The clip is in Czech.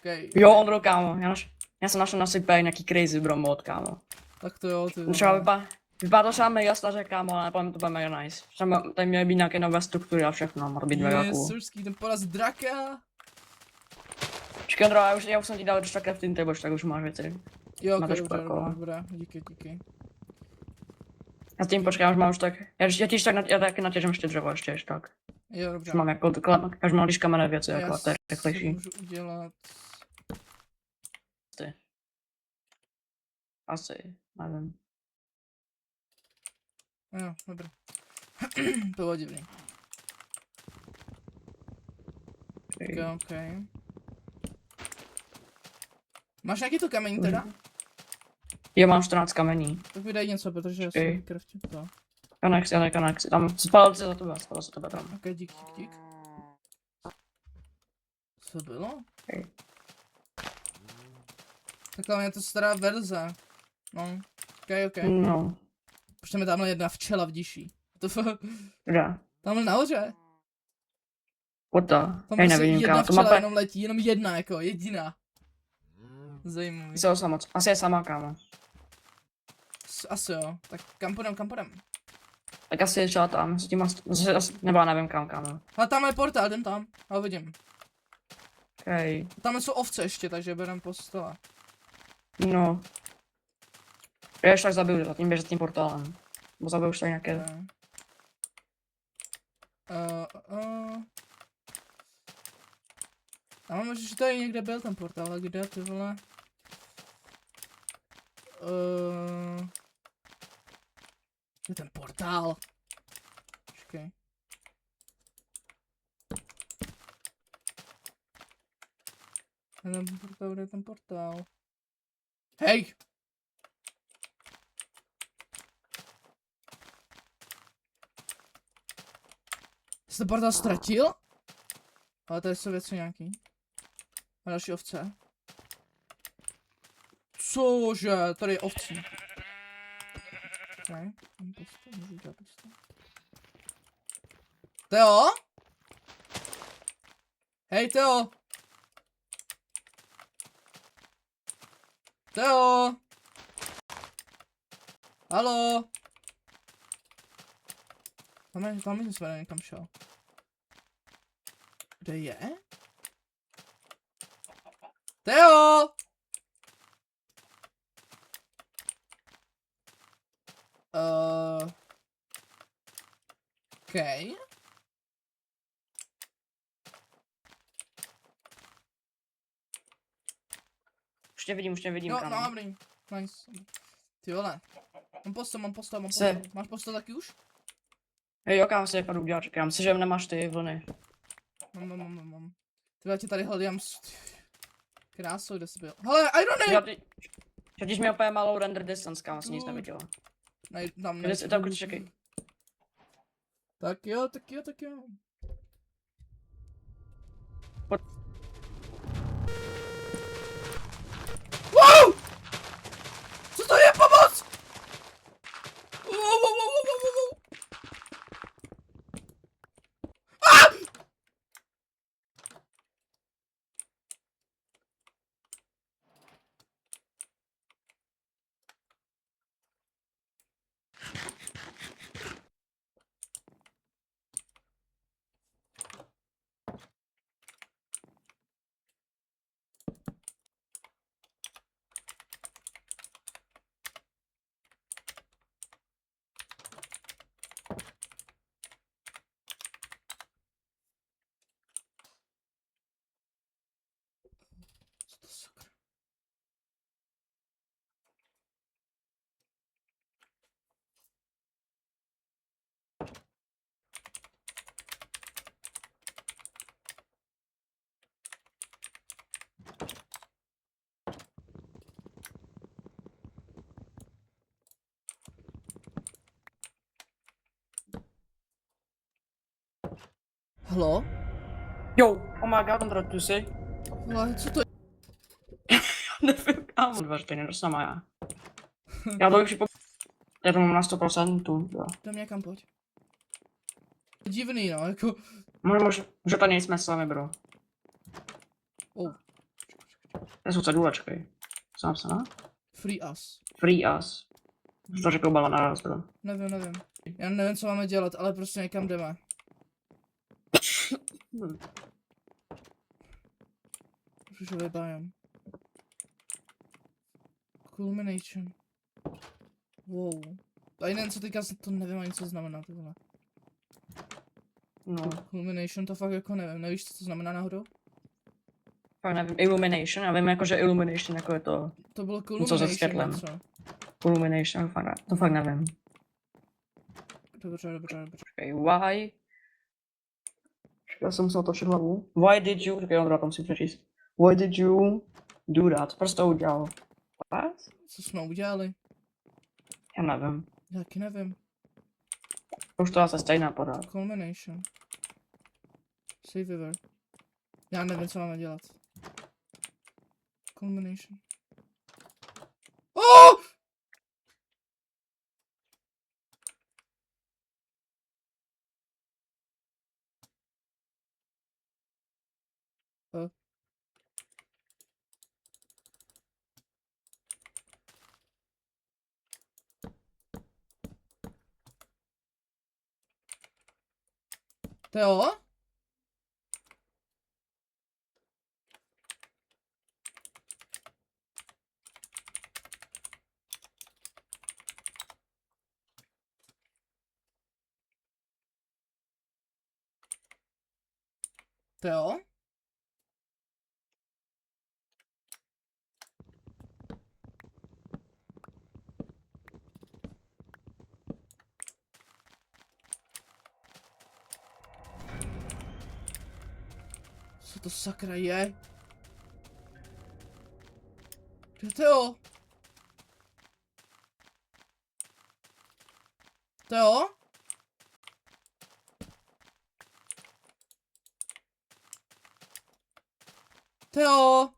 Počkej. Jo, Ondro, kámo, já jsem našel na Sipej nějaký crazy bro mod, kámo. Tak to jo, ty. Třeba vypadá to třeba mega staře, kámo, ale podle mě to bude mega nice. Třeba tady měly být nějaké nové struktury a všechno, má to být mega cool. Surský, ten poraz draka. Počkej, Ondro, já už jsem ti dal ještě takhle v tým table, tak už máš věci. Jo, Máte okay, šparko. dobré, díky. Já s tím počkám, už mám už tak, já taky natěžím ještě dřevo, ještě tak. Jo, dobře. Už mám jako, až mám když kamenné věci, jako to je rychlejší. Můžu udělat... Ty. Asi, nevím. Jo, dobré. To bylo divný. Ok. Máš nějaký tu kamení teda? Jo, mám 14 kamení. Tak mi dej něco, protože já jsem krvtím to. Kanex, tam spal se za tebe tam. Ok, dík. Co bylo? Okay. Takhle je to stará verze. No, ok. No. Protože mi tamhle jedna včela vdíší. To Kde? tamhle nahoře. What the? Tam Hej, prostě nevidím, jedna kámo, to včela mapa... jenom letí, jenom jedna jako, jediná. Zajímavý. Asi je sama, kámo. Asi jo, tak kam půjdem? Tak asi je třeba tam, s tím nebo já nevím kam, kámo. Ale tam je portál, jdem tam, ale vidím. Hej. Tam jsou ovce ještě, takže berem postele. No. Já ještě tak zabiju, zatím běžet tím portálem. Bo zabiju už tady nějaké... Okay. Já mám možná, že tady někde byl ten portál, ale kde ty vole? Je ten portál? Počkej. Kde je ten portál? Hej! Jsi ten portál ztratil? Ale tady jsou věci nějaký. A další ovce. Cože? Tady je ovcí. Okay. Můžu dělat postav. Teo? Hej Teo! Teo! Haló? Tam je jsme někam šel. Kde je? Teo! Okay. Už tě vidím, No, kámo. dobrý. Nice. Ty vole. Mám postel. Máš postel taky už? Hej, jo, kámo, si jak udělat, čekám si, že nemáš ty vlny. Mám. Ty já tě tady hledám krásou, kde jsi byl. Hele, Irony! Já když mi úplně malou render distance, kámo, si nic neviděla. Tam čekej. Tak jo. Wow! Co to je, pomoc? Wow. Halo? Jo, oh my god, Ondro, tu jsi? Ale co to je? Nevím, kámo. Dveřte, nedostanu já. Já to už já to mám na 100%, jo. Jdem někam, pojď. Divný, no, jako... Může to nejsme s vámi, bro. Oh. To jsou cedulečky. Co napsaná? Free us. Free us. To řekl Bala naraz, bro. Nevím. Já nevím, co máme dělat, ale prostě někam jdeme. Růžový biome. Culmination. Wow. Tady nevím, co teďka, to nevím ani, co znamená tohle. No, Culmination, to fakt jako nevím. Nevíš, co to znamená náhodou? fakt nevím. Illumination, já vím jako, že illumination jako je to. To bylo Něco se culmination světlem. něco. Illumination, to fakt nevím. Dobře. Počkej, why? Já jsem musel točit hlavu. Why did you, počkej, já tam si přečíst. Why did you do that? Proč to udělal? What? Co jsme udělali? Já nevím. Já taky nevím. Už to asi stejná podat. Culmination. Save river. Já nevím, co máme dělat. Culmination. Oh! Teo? Teo? Co to sakra je? Kde Teo? Teo? Teo?